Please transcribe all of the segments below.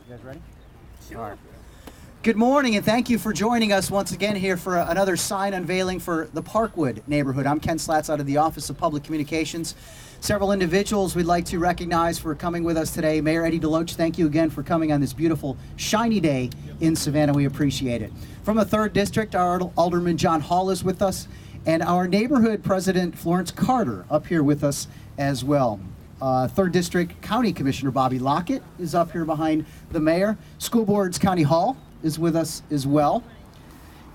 You guys ready? Sure. All right. Good morning, and thank you for joining us once again here for another sign unveiling for the Parkwood neighborhood. I'm Ken SLATS out of the Office of Public Communications. Several individuals we'd like to recognize for coming with us today. Mayor Eddie DeLoach, thank you again for coming on this beautiful, shiny day in Savannah. We appreciate it. From the 3rd District, our Alderman John Hall is with us, and our neighborhood president, Florence Carter, up here with us as well. 3rd District County Commissioner Bobby Lockett is up here behind the mayor. School Board's County Hall is with us as well.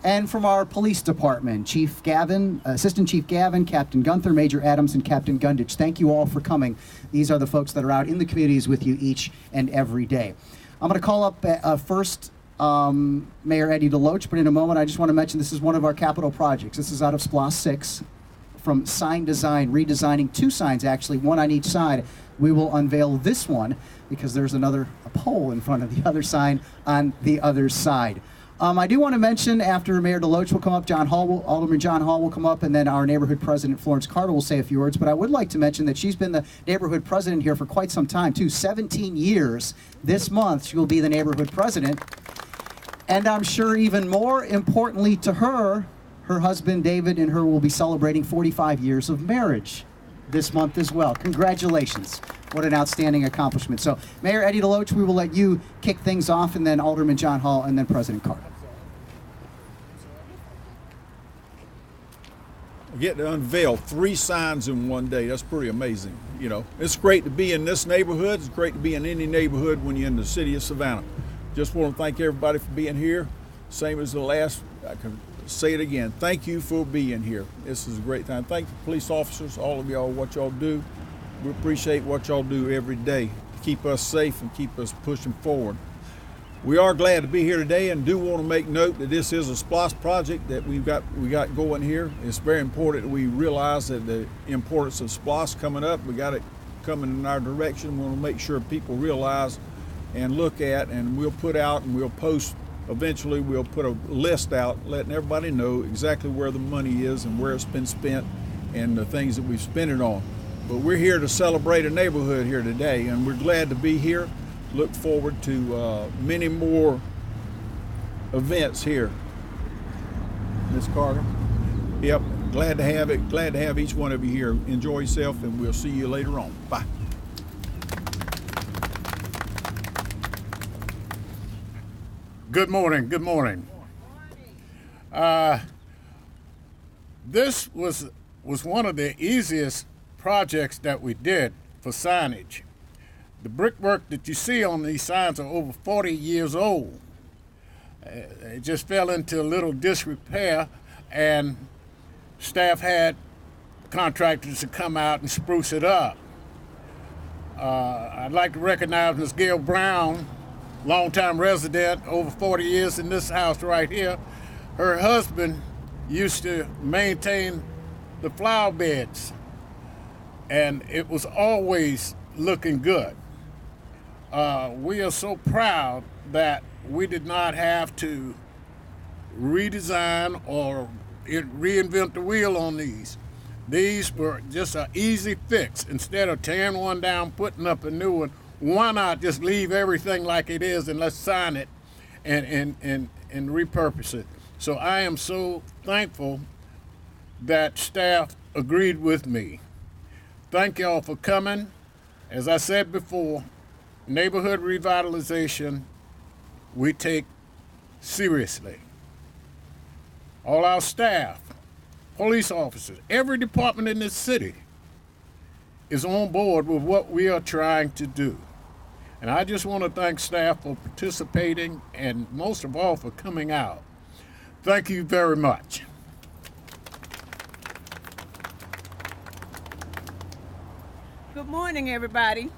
And from our police department, Chief Gavin, Assistant Chief Gavin, Captain Gunther, Major Adams, and Captain Gundich. Thank you all for coming. These are the folks that are out in the communities with you each and every day. I'm going to call up first Mayor Eddie DeLoach, but in a moment I just want to mention this is one of our capital projects. This is out of SLATS 6. From sign design, redesigning 2 signs actually, 1 on each side. We will unveil this one because there's a pole in front of the other sign on the other side. I do want to mention after Mayor DeLoach will come up, Alderman John Hall will come up, and then our neighborhood president, Florence Carter, will say a few words. But I would like to mention that she's been the neighborhood president here for quite some time, too. 17 years. This month, she will be the neighborhood president. And I'm sure even more importantly to her husband, David, and her will be celebrating 45 years of marriage this month as well. Congratulations. What an outstanding accomplishment. So, Mayor Eddie DeLoach, we will let you kick things off, and then Alderman John Hall, and then President Carter. I get to unveil 3 signs in one day. That's pretty amazing. You know, it's great to be in this neighborhood. It's great to be in any neighborhood when you're in the city of Savannah. Just want to thank everybody for being here. Same as the last, I can say it again. Thank you for being here. This is a great time. Thank the police officers, all of y'all, what y'all do. We appreciate what y'all do every day to keep us safe and keep us pushing forward. We are glad to be here today, and do want to make note that this is a SPLOS project that we got going here. It's very important that we realize that the importance of SPLOS coming up. We got it coming in our direction. We want to make sure people realize and look at, and we'll put out and we'll post. Eventually, we'll put a list out letting everybody know exactly where the money is and where it's been spent and the things that we've spent it on. But we're here to celebrate a neighborhood here today, and we're glad to be here. Look forward to many more events here. Ms. Carter? Yep, glad to have it. Glad to have each one of you here. Enjoy yourself, and we'll see you later on. Bye. Good morning. Good morning. This was one of the easiest projects that we did for signage. The brickwork that you see on these signs are over 40 years old. It just fell into a little disrepair, and staff had contractors to come out and spruce it up. I'd like to recognize Ms. Gail Brown, longtime resident, over 40 years in this house right here. Her husband used to maintain the flower beds, and it was always looking good. We are so proud that we did not have to redesign or reinvent the wheel on these. These were just an easy fix. Instead of tearing one down, putting up a new one, why not just leave everything like it is and let's sign it and repurpose it. So I am so thankful that staff agreed with me. Thank y'all for coming. As I said before, neighborhood revitalization we take seriously. All our staff, police officers, every department in this city is on board with what we are trying to do. And I just want to thank staff for participating and most of all for coming out. Thank you very much. Good morning, everybody.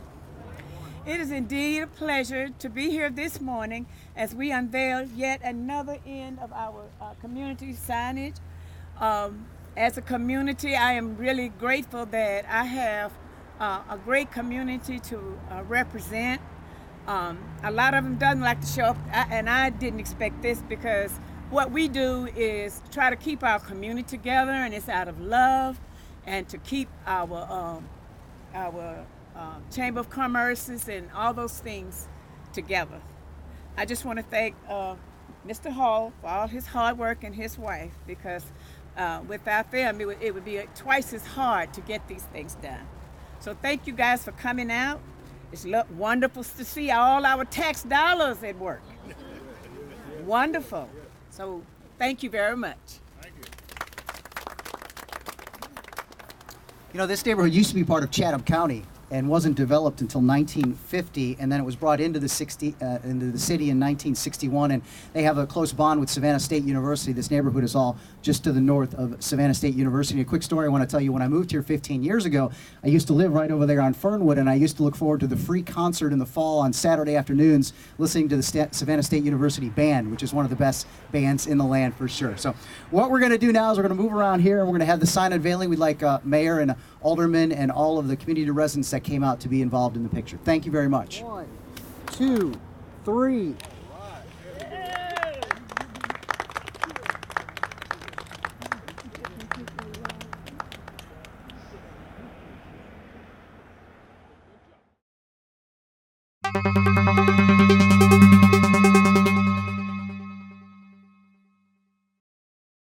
It is indeed a pleasure to be here this morning as we unveil yet another end of our community signage. As a community, I am really grateful that I have a great community to represent. A lot of them doesn't like to show up, and I didn't expect this because what we do is try to keep our community together, and it's out of love and to keep our Chamber of Commerces and all those things together. I just want to thank Mr. Hall for all his hard work and his wife, because without them, it would be twice as hard to get these things done. So thank you guys for coming out. It's wonderful to see all our tax dollars at work. Wonderful. So thank you very much. You know, this neighborhood used to be part of Chatham County and wasn't developed until 1950, and then it was brought into the city in 1961, and they have a close bond with Savannah State University. This neighborhood is all just to the north of Savannah State University. A quick story I want to tell you: when I moved here 15 years ago, I used to live right over there on Fernwood, and I used to look forward to the free concert in the fall on Saturday afternoons, listening to the Savannah State University Band, which is one of the best bands in the land for sure. So what we're going to do now is we're going to move around here, and we're going to have the sign unveiling. We'd like Mayor and Alderman and all of the community residents that came out to be involved in the picture. Thank you very much. 1, 2, 3.